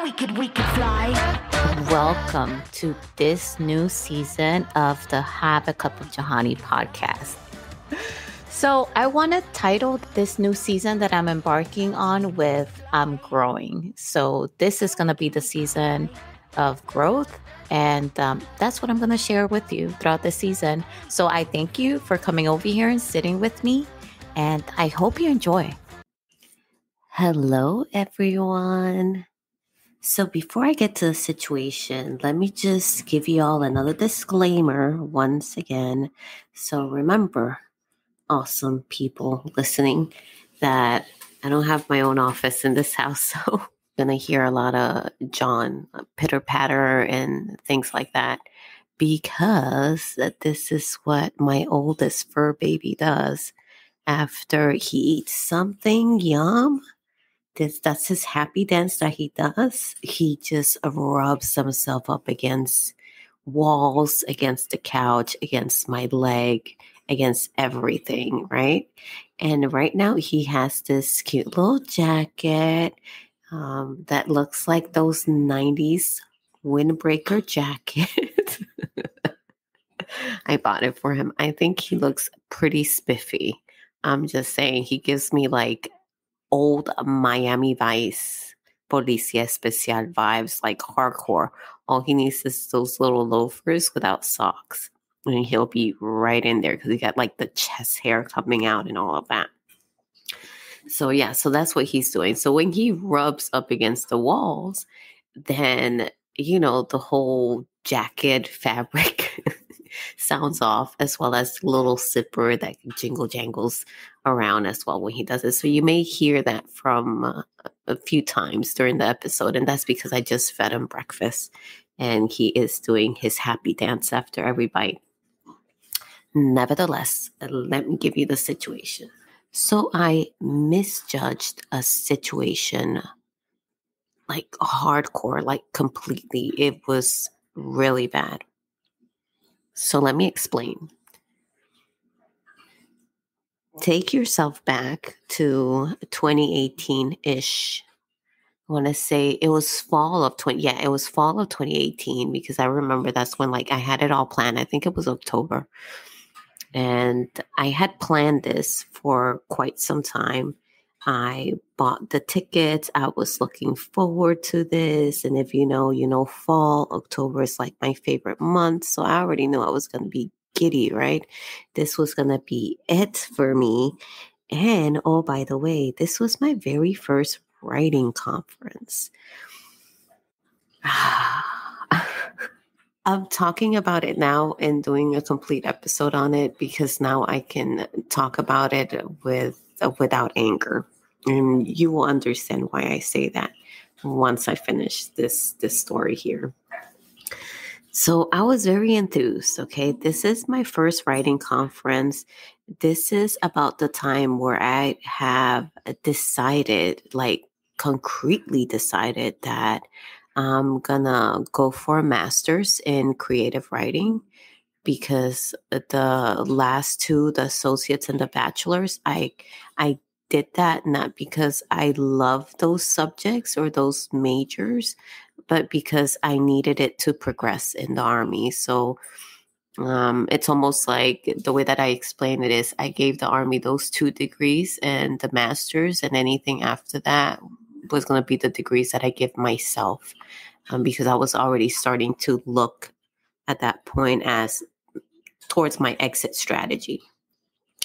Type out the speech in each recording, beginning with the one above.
we could fly. Welcome to this new season of the Have a Cup of Johanny podcast. So I want to title this new season that I'm embarking on with I'm Growing. So this is going to be the season of growth. And that's what I'm going to share with you throughout the season. So I thank you for coming over here and sitting with me. And I hope you enjoy. Hello, everyone. So before I get to the situation, let me just give you all another disclaimer once again. So remember, awesome people listening, that I don't have my own office in this house. So I'm going to hear a lot of John pitter patter and things like that, because this is what my oldest fur baby does after he eats something yum. That's his happy dance that he does. He just rubs himself up against walls, against the couch, against my leg, against everything, right? And right now he has this cute little jacket that looks like those 90s windbreaker jacket. I bought it for him. I think he looks pretty spiffy. I'm just saying, he gives me like old Miami Vice Policia Especial vibes, like hardcore. All he needs is those little loafers without socks, and he'll be right in there because he got like the chest hair coming out and all of that. So yeah, so that's what he's doing. So when he rubs up against the walls, then, you know, the whole jacket fabric sounds off, as well as the little zipper that jingle jangles around as well when he does it. So you may hear that from a few times during the episode, and that's because I just fed him breakfast and he is doing his happy dance after every bite. Nevertheless, let me give you the situation. So I misjudged a situation like hardcore, like completely. It was really bad. So let me explain. Take yourself back to 2018-ish. I want to say it was fall of 2018, because I remember that's when like I had it all planned. I think it was October. And I had planned this for quite some time. I bought the tickets. I was looking forward to this. And if you know, fall, October is like my favorite month. So I already knew I was going to be giddy, right? This was going to be it for me. And oh, by the way, this was my very first writing conference. I'm talking about it now and doing a complete episode on it because now I can talk about it without anger. And you will understand why I say that once I finish this story here. So I was very enthused, okay? This is my first writing conference. This is about the time where I have decided, like concretely decided, that I'm gonna go for a master's in creative writing, because the last two, the associates and the bachelor's, I did that not because I love those subjects or those majors, but because I needed it to progress in the Army. So it's almost like the way that I explain it is I gave the Army those 2 degrees and the master's, and anything after that was going to be the degrees that I give myself, because I was already starting to look at that point as towards my exit strategy,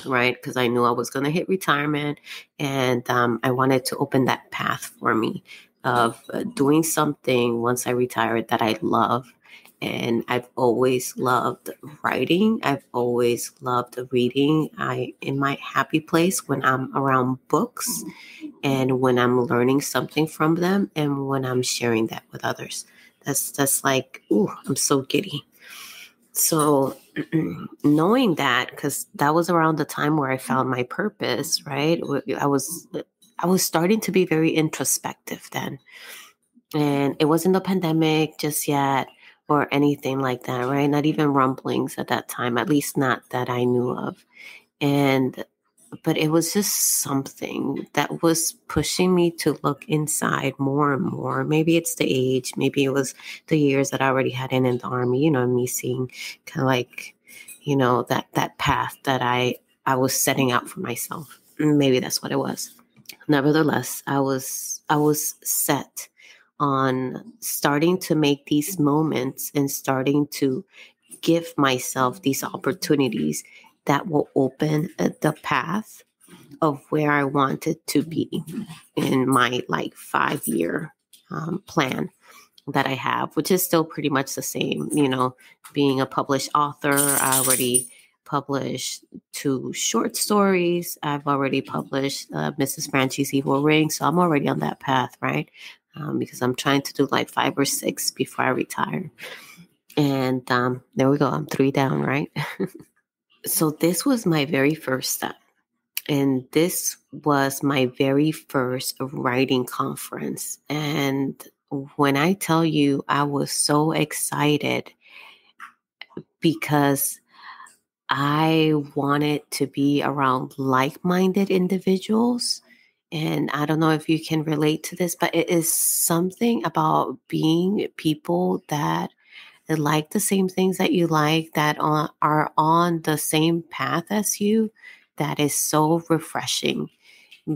right? Because I knew I was going to hit retirement, and I wanted to open that path for me of doing something once I retired that I love. And I've always loved writing. I've always loved reading. In my happy place when I'm around books and when I'm learning something from them and when I'm sharing that with others. That's like, ooh, I'm so giddy. So knowing that, because that was around the time where I found my purpose, right? I was starting to be very introspective then. And it wasn't the pandemic just yet or anything like that, right? Not even rumblings at that time, at least not that I knew of. And But it was just something that was pushing me to look inside more and more. Maybe it's the age, maybe it was the years that I already had in the army, me seeing kind of like, that path that I was setting out for myself. Maybe that's what it was. Nevertheless, I was set on starting to make these moments and starting to give myself these opportunities that will open the path of where I wanted to be in my 5-year plan that I have, which is still pretty much the same. Being a published author, I already published 2 short stories. I've already published Mrs. Franchi's Evil Ring. So I'm already on that path, right? Because I'm trying to do 5 or 6 before I retire. And there we go. I'm 3 down, right? So this was my very first step. And this was my very first writing conference. And when I tell you, I was so excited because I wanted to be around like-minded individuals. And I don't know if you can relate to this, but it is something about being people that like the same things that you like, that are on the same path as you, that is so refreshing,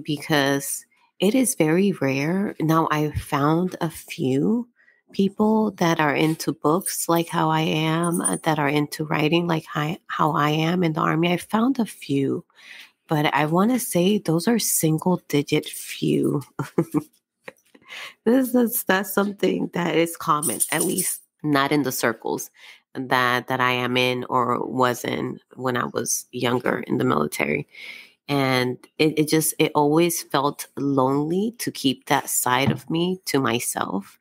because it is very rare. Now, I found a few people that are into books like how I am, that are into writing like how I am in the army. I found a few, but I want to say those are single digit few. That's something that is common, at least not in the circles that I am in or was in when I was younger in the military. And it always felt lonely to keep that side of me to myself.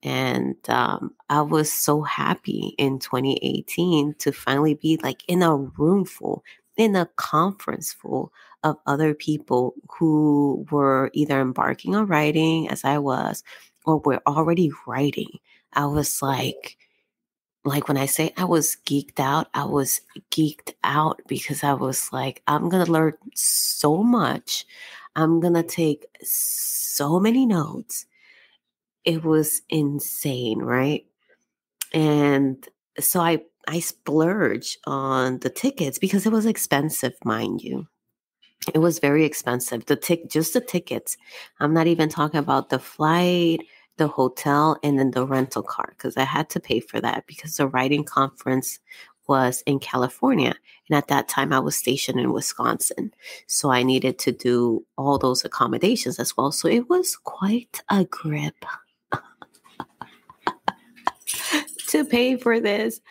And I was so happy in 2018 to finally be in a room full, in a conference full of other people who were either embarking on writing as I was, or were already writing. I was when I say I was geeked out, I was geeked out because I was I'm going to learn so much. I'm going to take so many notes. It was insane, right? And so I splurged on the tickets because it was expensive, mind you. It was very expensive. Just the tickets. I'm not even talking about the flight, the hotel, and then the rental car, because I had to pay for that because the writing conference was in California. And at that time I was stationed in Wisconsin. So I needed to do all those accommodations as well. So it was quite a grip to pay for this.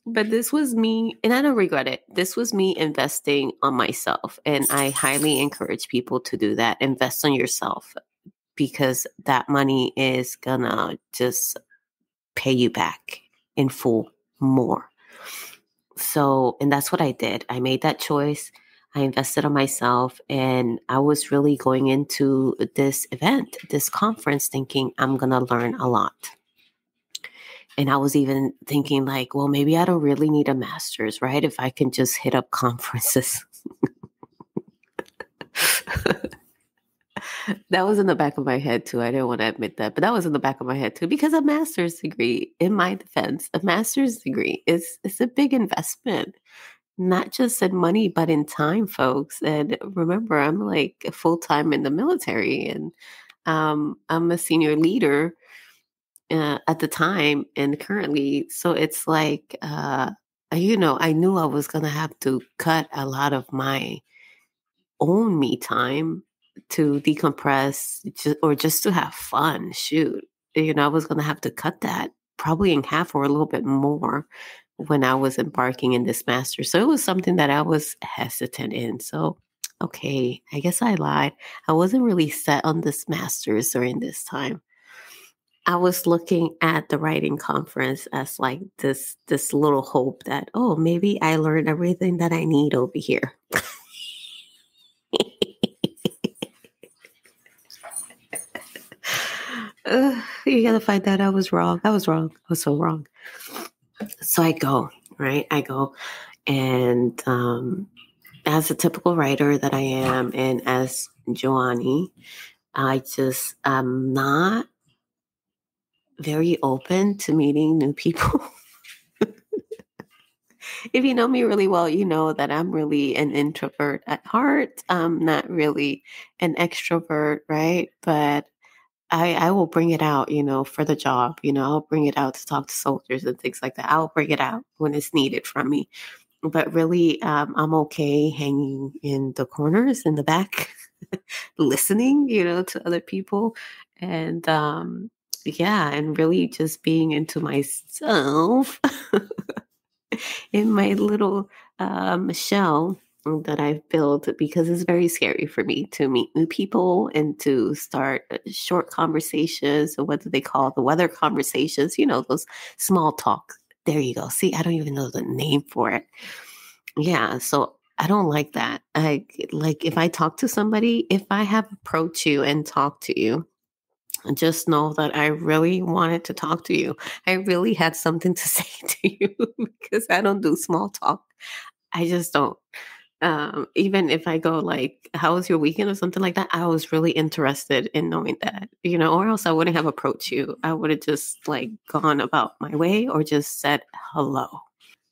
But this was me, and I don't regret it. This was me investing on myself. And I highly encourage people to do that. Invest on yourself, because that money is gonna just pay you back in full more. So, and that's what I did. I made that choice. I invested on myself, and I was really going into this event, this conference, thinking I'm gonna learn a lot. And I was even thinking well, maybe I don't really need a master's, right? If I can just hit up conferences. That was in the back of my head too. I didn't want to admit that, but that was in the back of my head too, because a master's degree, in my defense, a master's degree is a big investment, not just in money, but in time, folks. And remember, I'm full-time in the military, and I'm a senior leader at the time and currently. So it's I knew I was going to have to cut a lot of my own me time to decompress, or just to have fun. Shoot. I was going to have to cut that probably in half or a little bit more when I was embarking in this master. So it was something that I was hesitant in. So, okay, I guess I lied. I wasn't really set on this master's during this time. I was looking at the writing conference as this little hope that, oh, maybe I learned everything that I need over here. You gotta find that I was wrong. I was so wrong. So I go, right? I go, and as a typical writer that I am, and as Johanny, I just am not very open to meeting new people. If you know me really well, you know that I'm really an introvert at heart. I'm not really an extrovert, right? But I will bring it out, for the job. I'll bring it out to talk to soldiers and things like that. I'll bring it out when it's needed from me. But really, I'm okay hanging in the corners in the back, listening, to other people. And yeah, and really just being into myself in my little shell that I've built, because it's very scary for me to meet new people and to start short conversations, or what do they call the weather conversations, those small talk. There you go. See, I don't even know the name for it. Yeah, so I don't like that. I like, if I talk to somebody, if I have approached you and talked to you, just know that I really wanted to talk to you. I really had something to say to you, because I don't do small talk. I just don't. Even if I go like, how was your weekend or something like that, I was really interested in knowing that, or else I wouldn't have approached you. I would have just like gone about my way or just said hello.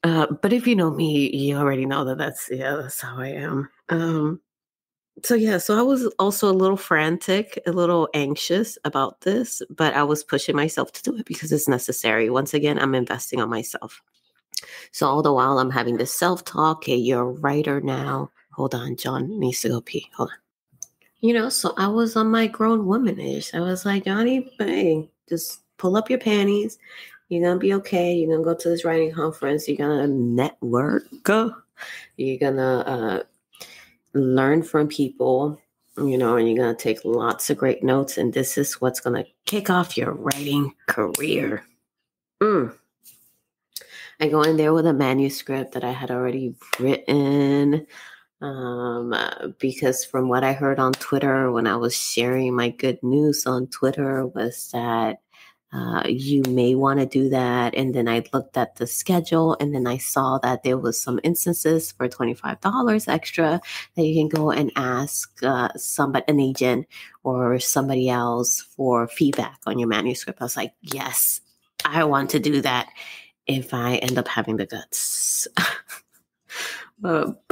But if you know me, you already know that that's how I am. So I was also a little frantic, a little anxious about this, but I was pushing myself to do it because it's necessary. Once again, I'm investing on myself. So all the while I'm having this self-talk. Hey, you're a writer now. Hold on, John needs to go pee. Hold on. So I was on my grown womanish. I was like, Johnny, hey, just pull up your panties. You're going to be okay. You're going to go to this writing conference. You're going to network. You're going to learn from people, and you're going to take lots of great notes. And this is what's going to kick off your writing career. I go in there with a manuscript that I had already written. Because from what I heard on Twitter, when I was sharing my good news on Twitter, was that you may want to do that. And then I looked at the schedule, and then I saw that there was some instances for $25 extra that you can go and ask an agent or somebody else for feedback on your manuscript. I was like, yes, I want to do that if I end up having the guts. But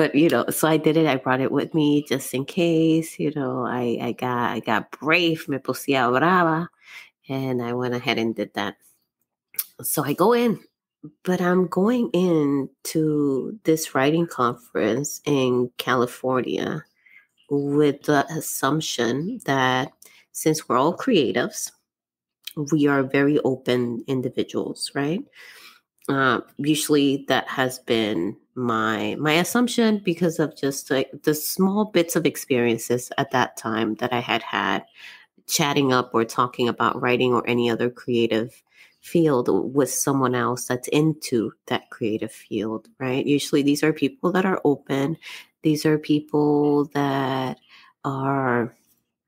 so I did it. I brought it with me just in case. I got brave, me pusía brava, and I went ahead and did that. So I go in, but I'm going in to this writing conference in California with the assumption that since we're all creatives, we are very open individuals, right? Usually that has been my assumption because of just like the small bits of experiences at that time that I had chatting up or talking about writing or any other creative field with someone else that's into that creative field, right? Usually these are people that are open. These are people that are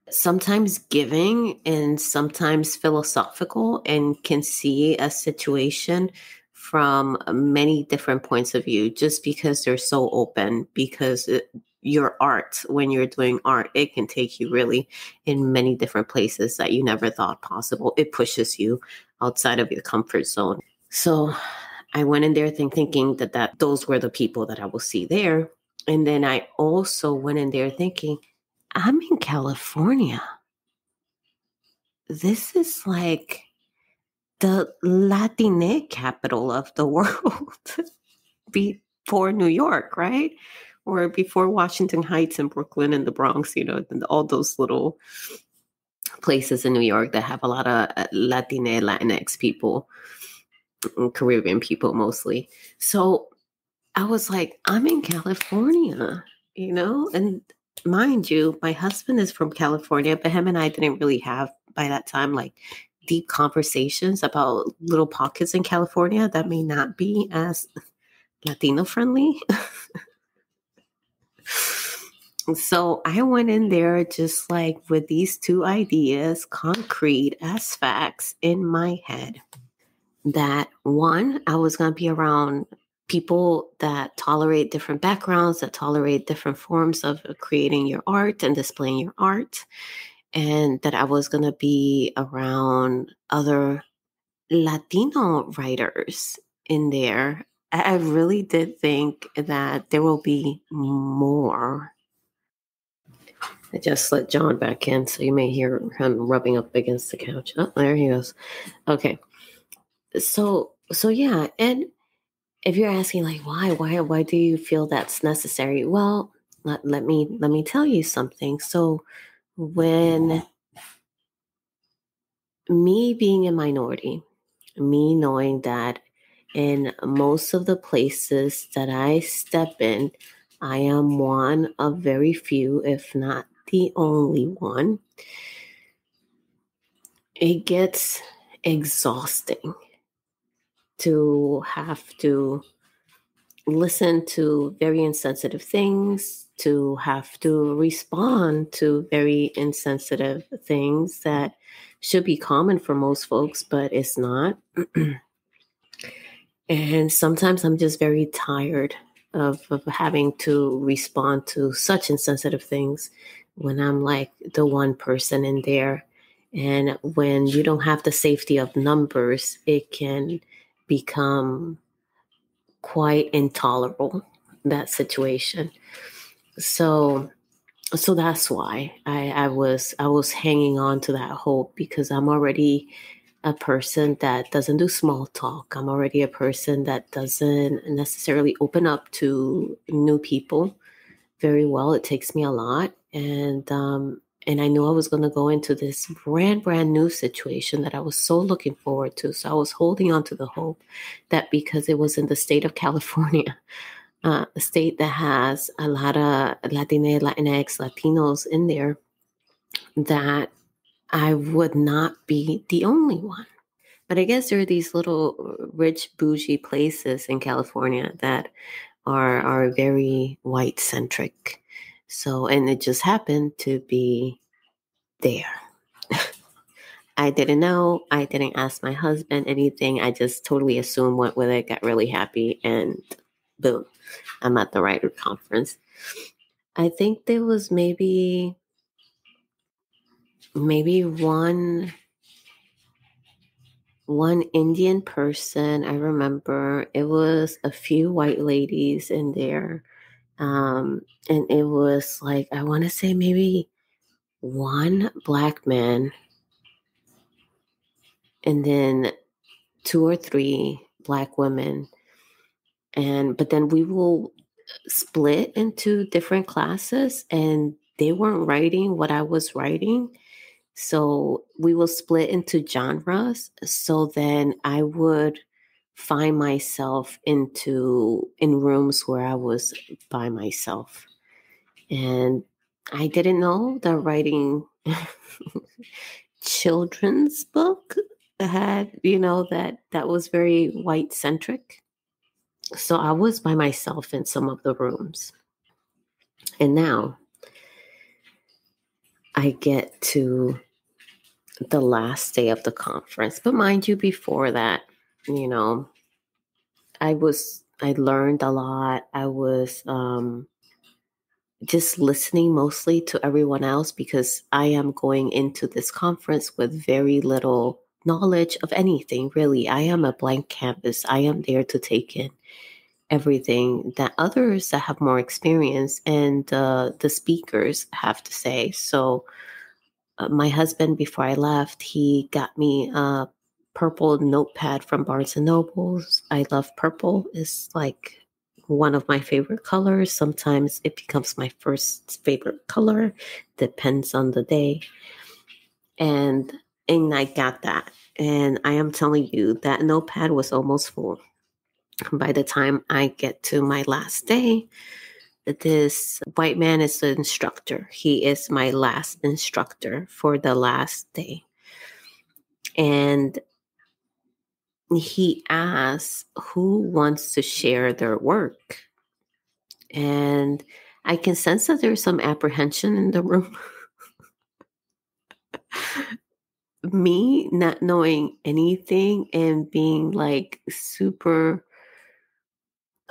sometimes giving and sometimes philosophical and can see a situation from many different points of view just because they're so open. Because your art, when you're doing art, it can take you really in many different places that you never thought possible. It pushes you outside of your comfort zone. So I went in there thinking that those were the people that I will see there. And then I also went in there thinking, I'm in California. This is like the Latinx capital of the world before New York, right? Or before Washington Heights and Brooklyn and the Bronx, and all those little places in New York that have a lot of Latinx people, Caribbean people mostly. So I was like, I'm in California, and mind you, my husband is from California, but him and I didn't really have by that time like deep conversations about little pockets in California that may not be as Latino friendly. So I went in there just like with these two ideas, concrete as facts in my head, that one, I was going to be around people that tolerate different backgrounds, that tolerate different forms of creating your art and displaying your art, and that I was going to be around other Latino writers in there. I really did think that there will be more. I just let John back in, so you may hear him rubbing up against the couch. Oh, there he goes. Okay. So yeah, and if you're asking like why do you feel that's necessary? Well, let me tell you something. So when me being a minority, me knowing that in most of the places that I step in, I am one of very few, if not the only one, it gets exhausting to have to listen to very insensitive things, to have to respond to very insensitive things that should be common for most folks, but it's not. And sometimes I'm just very tired of having to respond to such insensitive things when I'm like the one person in there. And when you don't have the safety of numbers, it can become quite intolerable, that situation. So so that's why I was hanging on to that hope, because I'm already a person that doesn't do small talk. I'm already a person that doesn't necessarily open up to new people very well. It takes me a lot, and I knew I was going to go into this brand new situation that I was so looking forward to. So I was holding on to the hope that because it was in the state of California, a state that has a lot of Latina, Latinx, Latinos in there, that I would not be the only one. But I guess there are these little rich bougie places in California that are very white centric. So, and it just happened to be there. I didn't know. I didn't ask my husband anything. I just totally assumed, went with it, got really happy, and boom, I'm at the writer conference. I think there was maybe one Indian person. I remember it was a few white ladies in there. And it was like, I want to say maybe one black man, and then two or three black women. But then we will split into different classes, and they weren't writing what I was writing. So we will split into genres. So then I would find myself in rooms where I was by myself. And I didn't know that writing children's book had, that was very white centric. So I was by myself in some of the rooms. And now I get to the last day of the conference. But mind you, before that, you know, I learned a lot. I was just listening mostly to everyone else, because I am going into this conference with very little knowledge of anything, really. I am a blank canvas. I am there to take in everything that others that have more experience and the speakers have to say. So my husband, before I left, he got me a purple notepad from Barnes and Nobles. I love purple. It's like one of my favorite colors. Sometimes it becomes my first favorite color. Depends on the day. And I got that. And I am telling you, that notepad was almost full. By the time I get to my last day, this white man is the instructor. He is my last instructor for the last day. And he asks who wants to share their work. And I can sense that there's some apprehension in the room. Me not knowing anything and being like super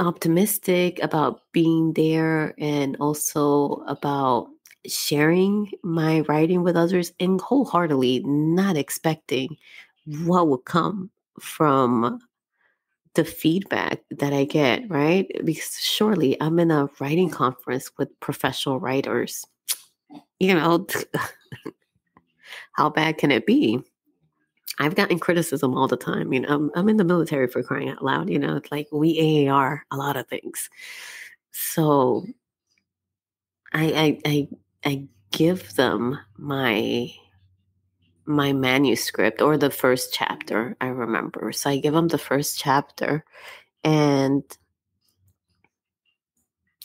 optimistic about being there and also about sharing my writing with others and wholeheartedly not expecting what would come from the feedback that I get, right? Because surely I'm in a writing conference with professional writers. You know, how bad can it be? I've gotten criticism all the time. I'm in the military, for crying out loud. It's like we AAR a lot of things. So I give them my manuscript or the first chapter, I remember. So I give them the first chapter, and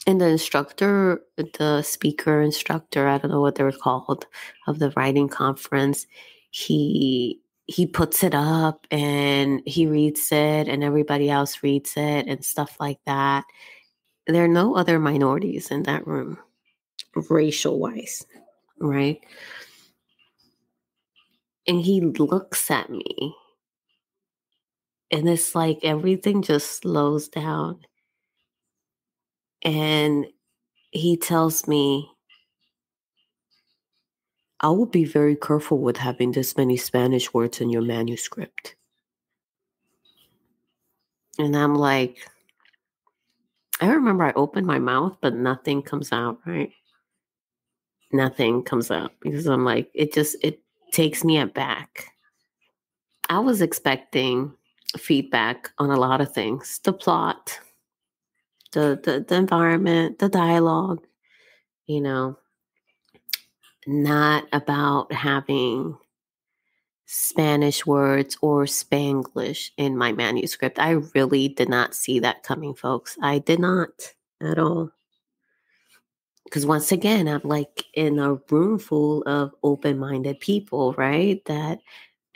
the speaker instructor, I don't know what they were called, of the writing conference, he puts it up and he reads it and everybody else reads it and stuff like that. There are no other minorities in that room, racial wise, right? And he looks at me and it's like everything just slows down. And he tells me, I would be very careful with having this many Spanish words in your manuscript. And I'm like, I remember I opened my mouth, but nothing comes out, right? Nothing comes out because I'm like, it takes me aback. I was expecting feedback on a lot of things: the plot, the environment, the dialogue, you know, not about having Spanish words or Spanglish in my manuscript. I really did not see that coming, folks. I did not at all. Because once again, I'm like in a room full of open-minded people, right? That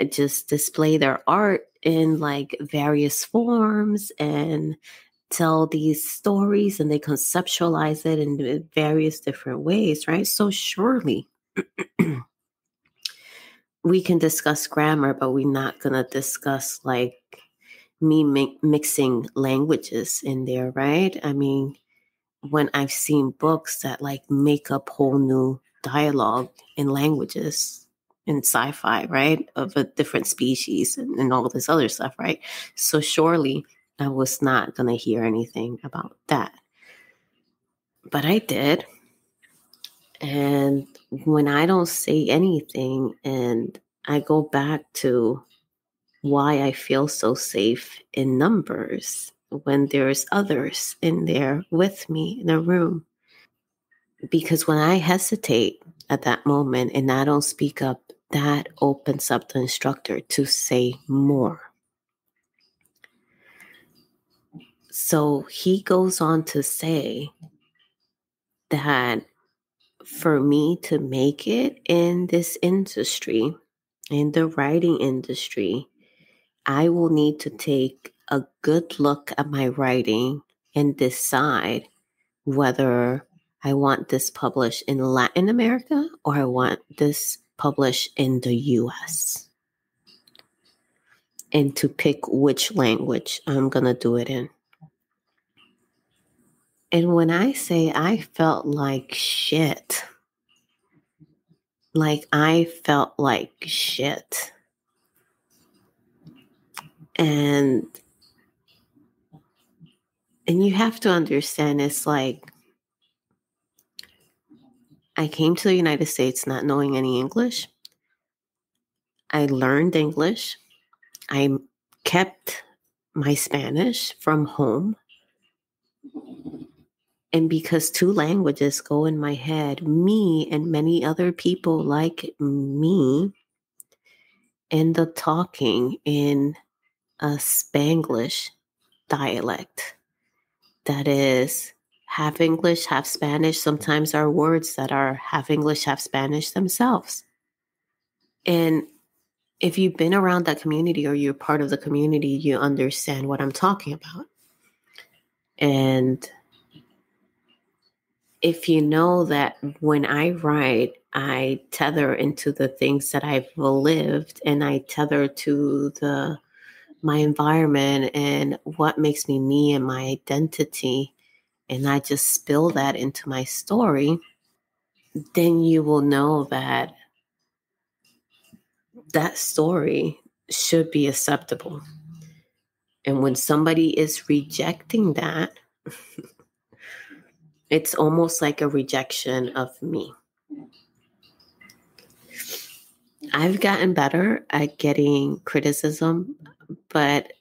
just display their art in like various forms and tell these stories, and they conceptualize it in various different ways, right? So surely we can discuss grammar, but we're not going to discuss like me mixing languages in there, right? I mean, when I've seen books that like make up whole new dialogue in languages in sci-fi, right? Of a different species and all this other stuff, right? So surely I was not going to hear anything about that. But I did. And when I don't say anything and I go back to why I feel so safe in numbers when there's others in there with me in a room. Because when I hesitate at that moment and I don't speak up, that opens up the instructor to say more. So he goes on to say that for me to make it in this industry, in the writing industry, I will need to take a good look at my writing and decide whether I want this published in Latin America or I want this published in the US. And to pick which language I'm going to do it in. And when I say I felt like shit, And you have to understand, it's like I came to the United States not knowing any English. I learned English. I kept my Spanish from home. And because two languages go in my head, me and many other people like me end up talking in a Spanglish dialect that is half English, half Spanish. Sometimes are words that are half English, half Spanish themselves. And if you've been around that community or you're part of the community, you understand what I'm talking about. And if you know that when I write, I tether into the things that I've lived and I tether to the my environment and what makes me me and my identity, and I just spill that into my story, then you will know that that story should be acceptable. And when somebody is rejecting that, it's almost like a rejection of me. I've gotten better at getting criticism, but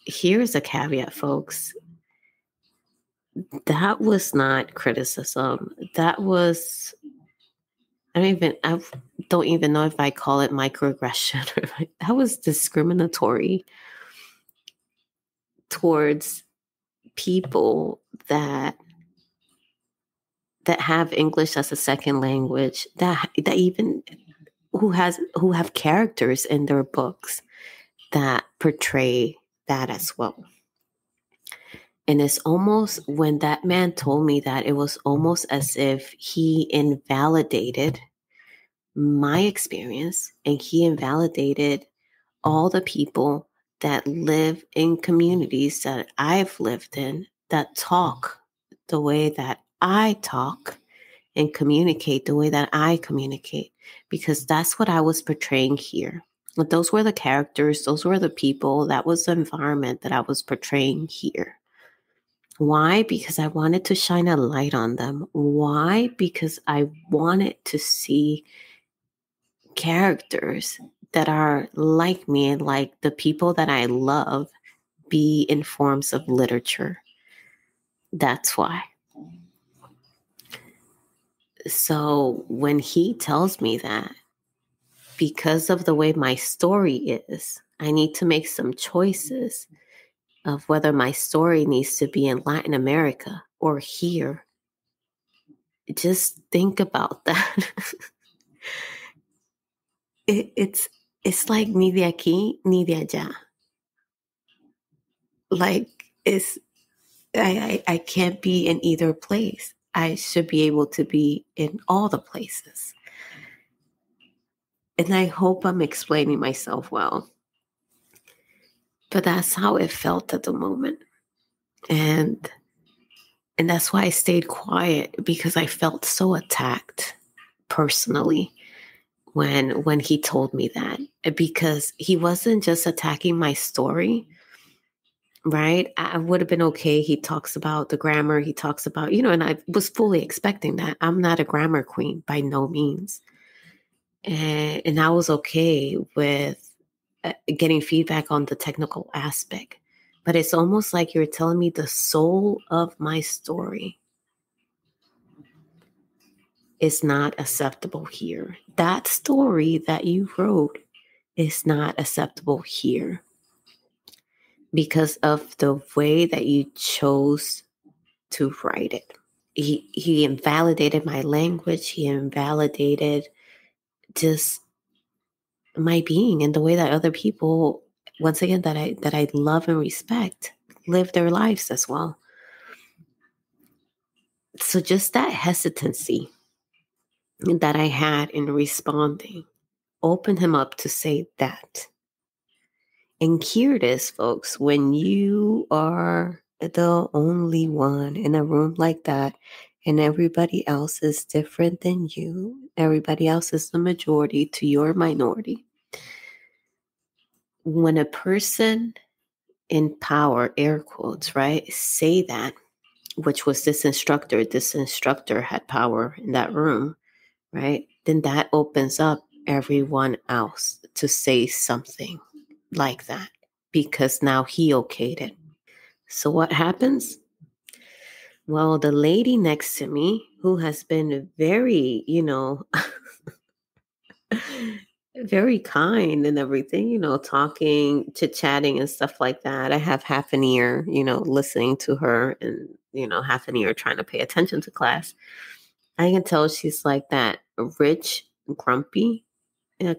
here's a caveat, folks. That was not criticism. That was, I don't even know if I call it microaggression. That was discriminatory towards people that have English as a second language, that even who have characters in their books that portray that as well. And it's almost, when that man told me that, it was almost as if he invalidated my experience, and he invalidated all the people that live in communities that I've lived in, that talk the way that I talk and communicate the way that I communicate, because that's what I was portraying here. But those were the characters, those were the people, that was the environment that I was portraying here. Why? Because I wanted to shine a light on them. Why? Because I wanted to see characters that are like me and like the people that I love be in forms of literature. That's why. So when he tells me that, because of the way my story is, I need to make some choices of whether my story needs to be in Latin America or here. Just think about that. It's like ni de aquí ni de allá. Like, I can't be in either place. I should be able to be in all the places. And I hope I'm explaining myself well. But that's how it felt at the moment. And that's why I stayed quiet, because I felt so attacked personally when he told me that, because he wasn't just attacking my story, right? I would have been okay. He talks about the grammar. He talks about, and I was fully expecting that. I'm not a grammar queen by no means. And I was okay with getting feedback on the technical aspect. But it's almost like you're telling me the soul of my story is not acceptable here. That story that you wrote is not acceptable here because of the way that you chose to write it. He invalidated my language. He invalidated just my being and the way that other people, once again, that I love and respect, live their lives as well. So just that hesitancy that I had in responding opened him up to say that. And here it is, folks, when you are the only one in a room like that, and everybody else is different than you, everybody else is the majority to your minority. When a person in power, air quotes, right, say that, which was this instructor had power in that room, right, then that opens up everyone else to say something like that, because now he okayed it. So what happens? Well, the lady next to me, who has been very, very kind and everything, talking, chit-chatting and stuff like that. I have half an ear, listening to her, and, half an ear trying to pay attention to class. I can tell she's like that rich, grumpy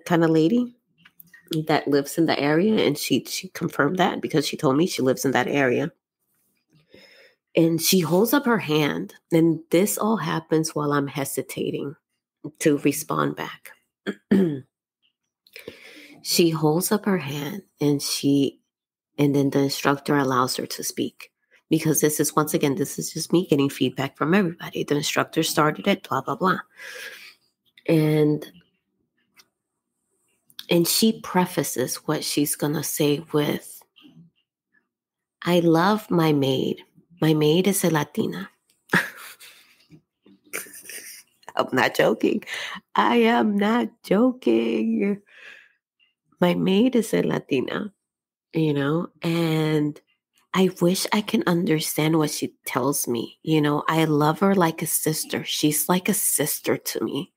kind of lady that lives in the area. And she confirmed that, because she told me she lives in that area. And she holds up her hand. And this all happens while I'm hesitating to respond back. She holds up her hand and she And then the instructor allows her to speak. Because this is, once again, this is just me getting feedback from everybody. The instructor started it, blah, blah, blah. And she prefaces what she's going to say with, I love my maid. My maid is a Latina. I'm not joking. I am not joking. My maid is a Latina, and I wish I can understand what she tells me. I love her like a sister. She's like a sister to me,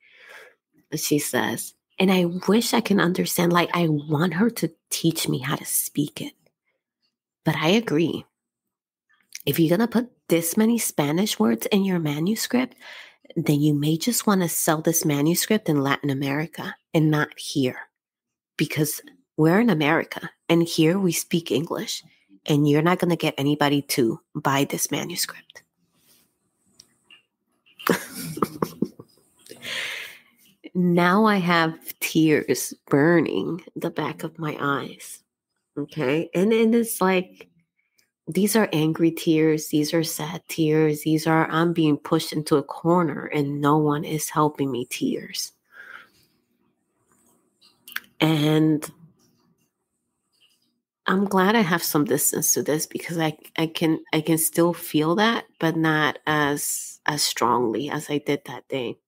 she says. And I wish I can understand, like, I want her to teach me how to speak it. But I agree. If you're going to put this many Spanish words in your manuscript, then you may just want to sell this manuscript in Latin America and not here. Because we're in America and here we speak English. And you're not going to get anybody to buy this manuscript. Now I have tears burning the back of my eyes. Okay. And it's like, these are angry tears. These are sad tears. These are, I'm being pushed into a corner and no one is helping me tears. And I'm glad I have some distance to this because I can still feel that, but not as strongly as I did that day.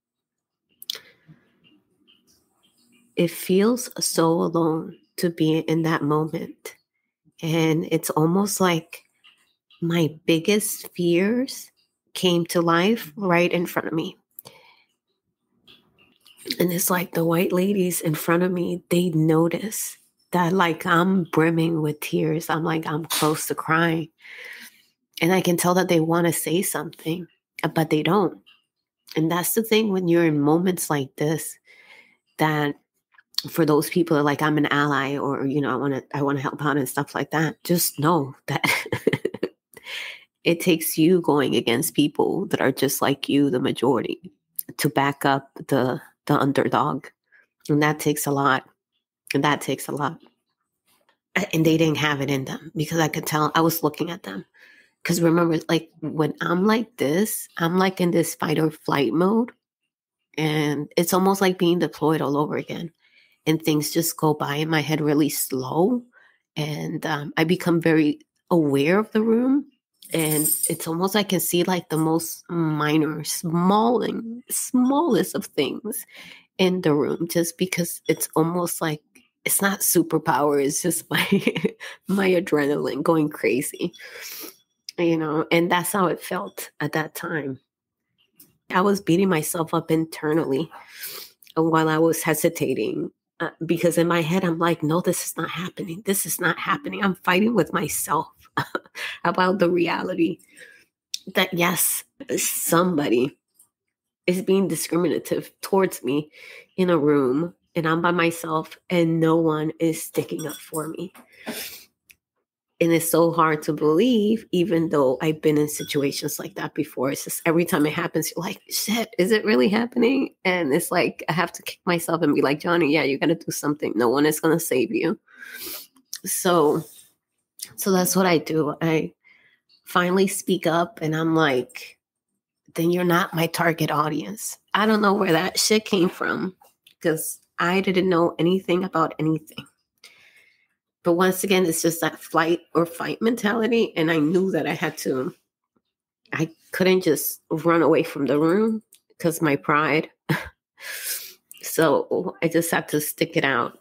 It feels so alone to be in that moment. And it's almost like my biggest fears came to life right in front of me. And it's like the white ladies in front of me, they notice that, like, I'm brimming with tears. I'm close to crying. And I can tell that they want to say something, but they don't. And that's the thing when you're in moments like this, that for those people that are like, I'm an ally, or, I want to help out and stuff like that. Just know that it takes you going against people that are just like you, the majority, to back up the underdog. And that takes a lot. And that takes a lot. And they didn't have it in them because I could tell. I was looking at them. Because remember, like, when I'm like this, I'm like in this fight or flight mode. And it's almost like being deployed all over again. And things just go by in my head really slow. And I become very aware of the room. And it's almost like I can see like the most minor, smallest of things in the room, just because it's almost like it's not superpower. It's just my adrenaline going crazy, and that's how it felt at that time. I was beating myself up internally while I was hesitating. Because in my head, I'm like, no, this is not happening. This is not happening. I'm fighting with myself about the reality that, yes, somebody is being discriminative towards me in a room and I'm by myself and no one is sticking up for me. And it's so hard to believe, even though I've been in situations like that before. It's just every time it happens, you're like, shit, is it really happening? And it's like, I have to kick myself and be like, Johnny, yeah, you got to do something. No one is going to save you. So that's what I do. I finally speak up and I'm like, then you're not my target audience. I don't know where that shit came from because I didn't know anything about anything. But once again, it's just that flight or fight mentality. And I knew that I couldn't just run away from the room because my pride. So I just had to stick it out.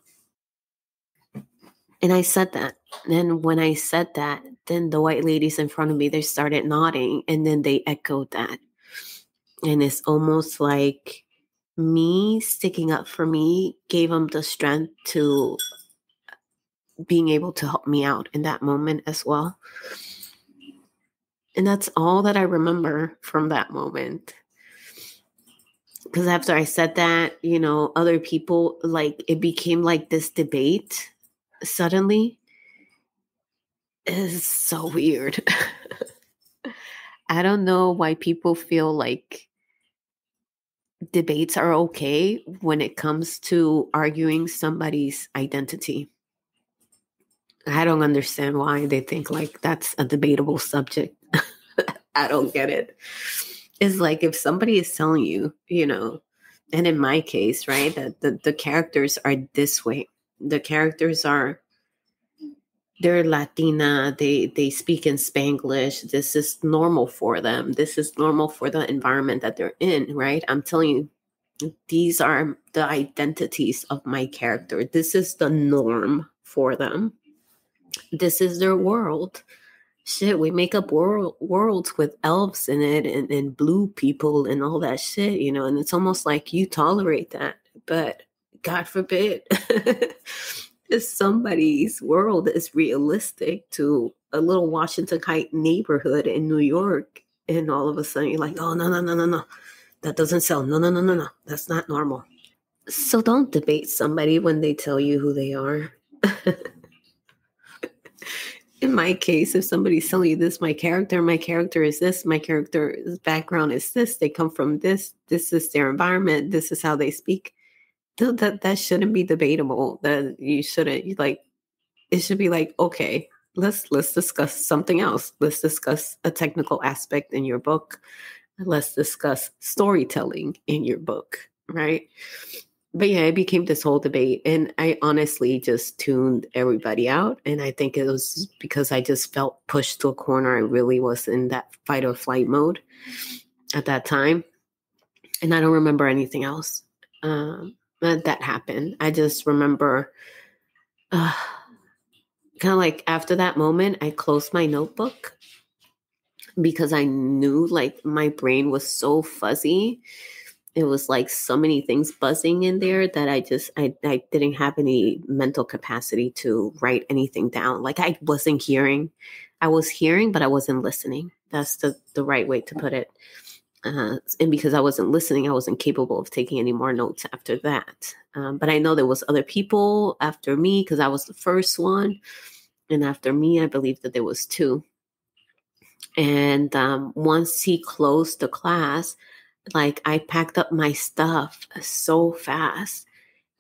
And I said that. And when I said that, then the white ladies in front of me, they started nodding and then they echoed that. And it's almost like me sticking up for me gave them the strength to being able to help me out in that moment as well. And that's all that I remember from that moment. Because after I said that, other people, like, it became like this debate suddenly. It's so weird. I don't know why people feel like debates are okay when it comes to arguing somebody's identity. I don't understand why they think like that's a debatable subject. I don't get it. It's like if somebody is telling you, and in my case, right, that the characters are this way. The characters they're Latina, they speak in Spanglish. This is normal for them. This is normal for the environment that they're in, right? I'm telling you, these are the identities of my character. This is the norm for them. This is their world. Shit, we make up worlds with elves in it and blue people and all that shit, and it's almost like you tolerate that. But God forbid if somebody's world is realistic to a little Washington Heights neighborhood in New York, and all of a sudden you're like, oh, no, no, no, no, no. That doesn't sell. No, no, no, no, no. That's not normal. So don't debate somebody when they tell you who they are. In my case, if somebody's telling you this, my character is this, my character's background is this, they come from this is their environment, this is how they speak, that shouldn't be debatable. That you shouldn't, like, it should be like, okay, let's discuss something else. Let's discuss a technical aspect in your book. Let's discuss storytelling in your book, right? But yeah, it became this whole debate, and I honestly just tuned everybody out. And I think it was because I just felt pushed to a corner. I really was in that fight or flight mode at that time. And I don't remember anything else that happened. I just remember kind of like after that moment, I closed my notebook because I knew like my brain was so fuzzy. It was like so many things buzzing in there that I didn't have any mental capacity to write anything down. Like I wasn't hearing. I was hearing, but I wasn't listening. That's the right way to put it. And because I wasn't listening, I wasn't capable of taking any more notes after that. But I know there was other people after me because I was the first one. And after me, I believe that there was two. And once he closed the class, like I packed up my stuff so fast.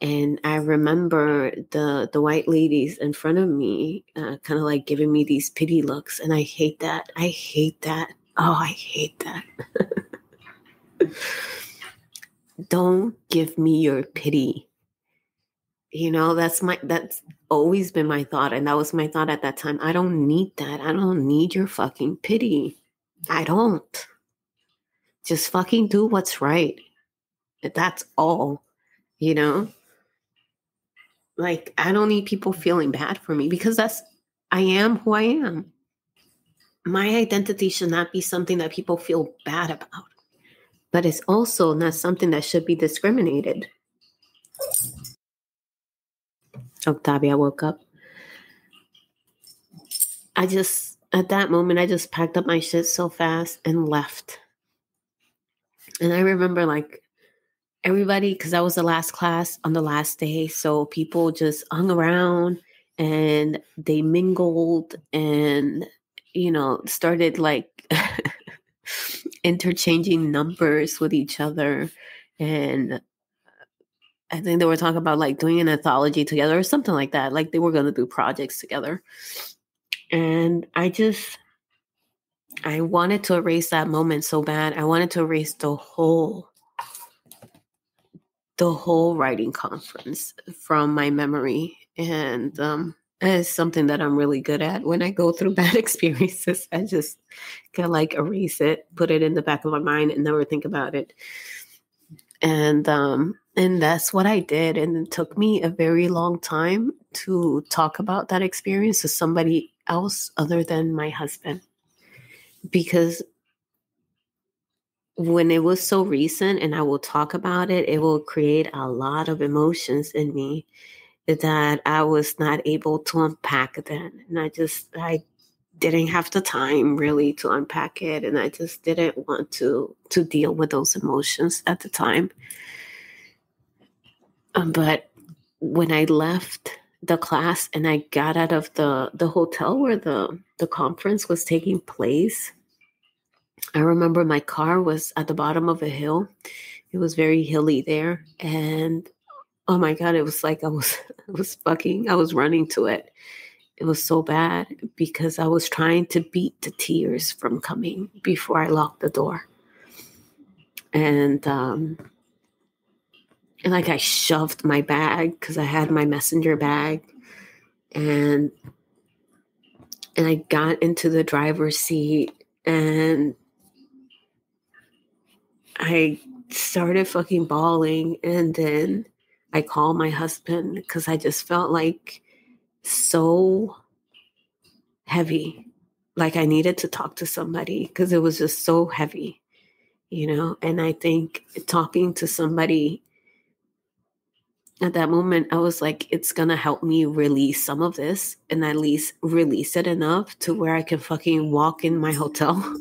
And I remember the white ladies in front of me kind of like giving me these pity looks. And I hate that. I hate that. Oh, I hate that. Don't give me your pity. That's always been my thought. And that was my thought at that time. I don't need that. I don't need your fucking pity. I don't. Just fucking do what's right. That's all, Like, I don't need people feeling bad for me because I am who I am. My identity should not be something that people feel bad about. But it's also not something that should be discriminated. Octavia woke up. At that moment, I just packed up my shit so fast and left. And I remember like everybody, because I was the last class on the last day. So people just hung around and they mingled and, started like interchanging numbers with each other. And I think they were talking about like doing an anthology together or something like that. Like they were going to do projects together. And I wanted to erase that moment so bad. I wanted to erase the whole writing conference from my memory. And it's something that I'm really good at. When I go through bad experiences, I just kind of like erase it, put it in the back of my mind and never think about it. And that's what I did. And it took me a very long time to talk about that experience to somebody else other than my husband. Because when it was so recent and I will talk about it, it will create a lot of emotions in me that I was not able to unpack then. And I didn't have the time really to unpack it. And I just didn't want to deal with those emotions at the time. But when I left the class and I got out of the hotel where the conference was taking place, I remember my car was at the bottom of a hill. It was very hilly there. And oh my God, it was like I was running to it. It was so bad because I was trying to beat the tears from coming before I locked the door. And like I shoved my bag because I had my messenger bag, and I got into the driver's seat and I started fucking bawling. And then I called my husband because I just felt like so heavy. Like I needed to talk to somebody because it was just so heavy, And I think talking to somebody at that moment, I was like, it's going to help me release some of this and at least release it enough to where I can fucking walk in my hotel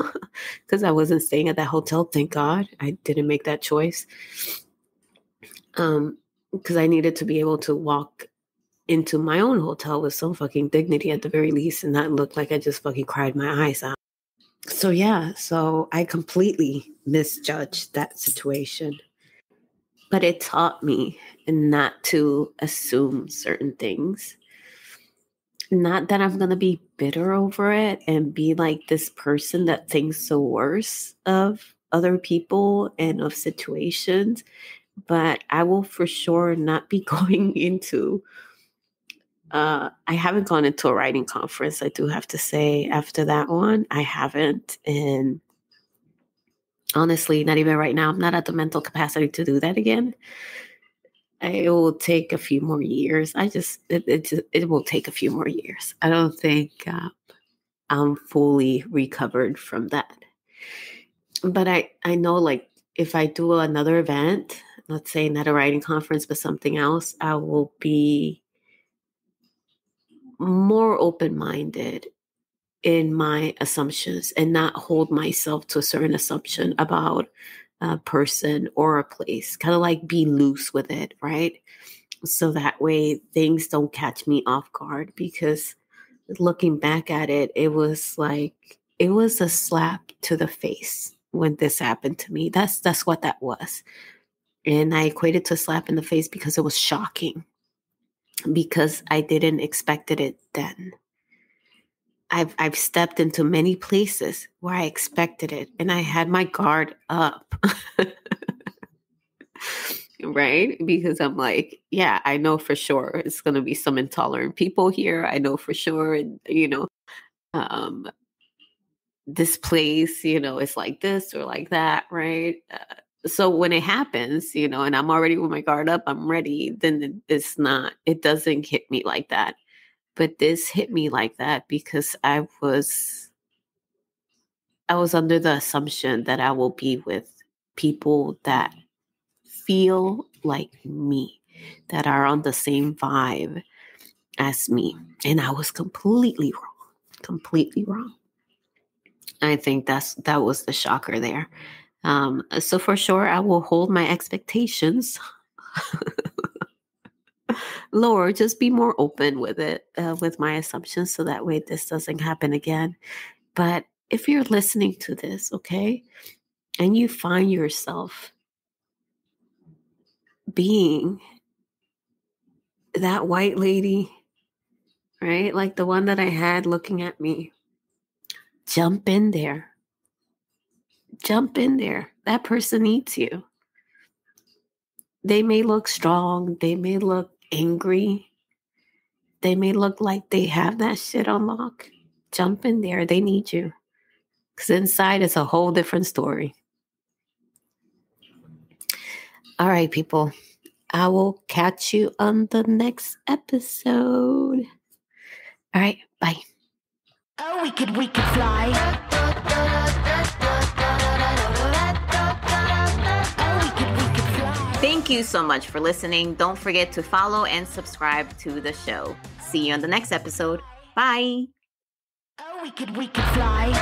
because I wasn't staying at that hotel. Thank God I didn't make that choice. Because I needed to be able to walk into my own hotel with some fucking dignity at the very least and not look like I just fucking cried my eyes out. So yeah, so I completely misjudged that situation. But it taught me not to assume certain things. Not that I'm going to be bitter over it and be like this person that thinks the worst of other people and of situations, but I will for sure not be going into, I haven't gone into a writing conference, I do have to say, after that one. I haven't. And honestly, not even right now. I'm not at the mental capacity to do that again. It will take a few more years. It will take a few more years. I don't think I'm fully recovered from that. But I know, like, if I do another event, let's say not a writing conference, but something else, I will be more open-minded in my assumptions and not hold myself to a certain assumption about a person or a place. Kind of like be loose with it, right? So that way things don't catch me off guard, because looking back at it, it was a slap to the face when this happened to me. That's what that was. And I equated to a slap in the face because it was shocking, because I didn't expect it then. I've stepped into many places where I expected it and I had my guard up. Right? Because I'm like, yeah, I know for sure it's going to be some intolerant people here. I know for sure, this place, it's like this or like that, right? So when it happens, and I'm already with my guard up, I'm ready, then it doesn't hit me like that. But this hit me like that because I was under the assumption that I will be with people that feel like me, that are on the same vibe as me. And I was completely wrong. I think that was the shocker there. So for sure, I will hold my expectations lower, just be more open with it, with my assumptions, so that way this doesn't happen again. But if you're listening to this, okay, and you find yourself being that white lady, right? Like the one that I had looking at me, jump in there. Jump in there. That person needs you. They may look strong. They may look angry. They may look like they have that shit on lock. Jump in there. They need you. Because inside it's a whole different story. All right, people. I will catch you on the next episode. All right. Bye. Oh, we could fly. Thank you so much for listening. Don't forget to follow and subscribe to the show. See you on the next episode. Bye. Oh, we could fly.